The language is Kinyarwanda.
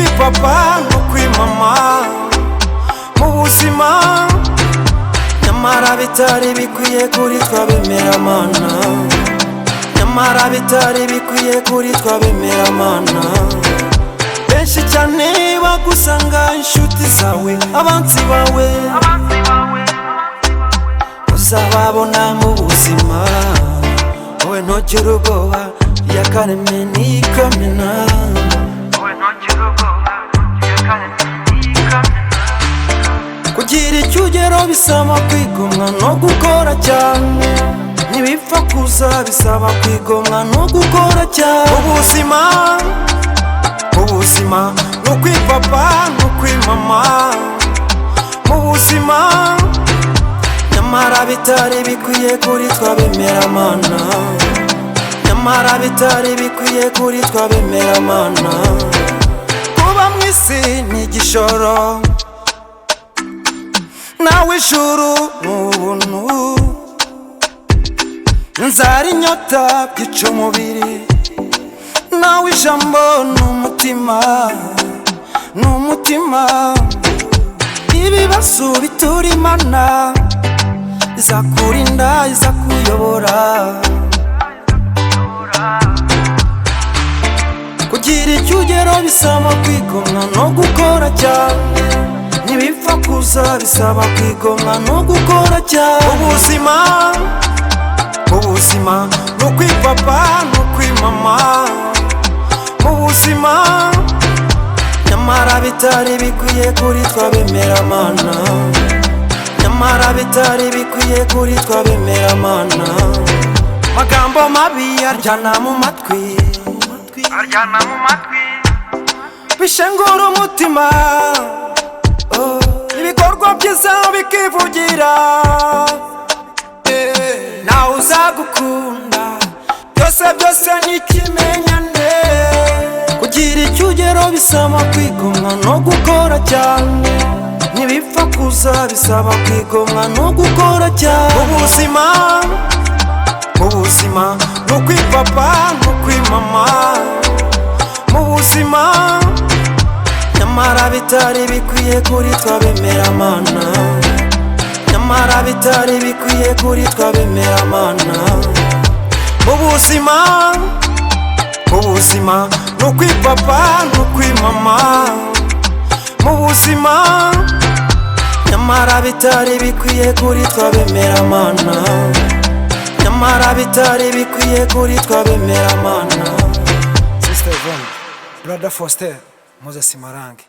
nukwipapa nukwimama mu buzima, nyamara bitari bikwiye kuri twabemeramana, nyamara bitari bikwiye kuri twabemeramana. Benshi cyane bagusanga inshuti zawe, abanzi bawe uzababona mu buzima, wowe ntugire ubwoba yakaremye n'ikamena, wowe ntugire ubwoba yakaremye n'ikamena. Kugira icyo ugeraho bisaba kwigomwa no gukora cyane, ntibipfa kuza bisaba kwigomwa no gukora cyane. Ubuzima nukwipapa nukwimama mu buzima, nyamara bitari bikwiye kuri twabemeramana, nyamara bitari bikwiye kuri twabemeramana. Kuba mu isi ni igishoro, nawe ijuru n'ubuntu, inzara inyota byica umubiri, nawe ijambo n'umutima, n'umutima. Ibibazo bitura Imana, izakurinda izakuyobora. Kugira icyo ugeraho bisaba kwigomwa no gukora cyane, ntibipfa kuza bisaba kwigomwa no gukora cyane. Ubuzima nukwipapa nukwimama mu buzima, nyamara bitari bikwiye kuri twabemeramana, nyamara bitari bikwiye kuri twabemeramana. Magambo mabi aryana mu matwi, aryana mu matwi, bishengura umutima, ibikorwa byiza bikivugira. Nawe uzagukunda byose n'ikimenyane. Kugira icyo ugeraho bisaba kwigomwa no gukora cyane, ntibipfa kuza bisaba kwigomwa no gukora cyane. Ubuzima nukwipapa nukwimama mu buzima, nyamara bitari bikwiye kuri twabemeramana, nyamara bitari bikwiye kuri twabemeramana. Ubuzima nukwipapa nukwimama mu buzima, nyamara bitari bikwiye kuri twabemeramana, nyamara bitari bikwiye kuri twabemeramana. Sister Yvonne, Brother Faustin, Moses Marangi.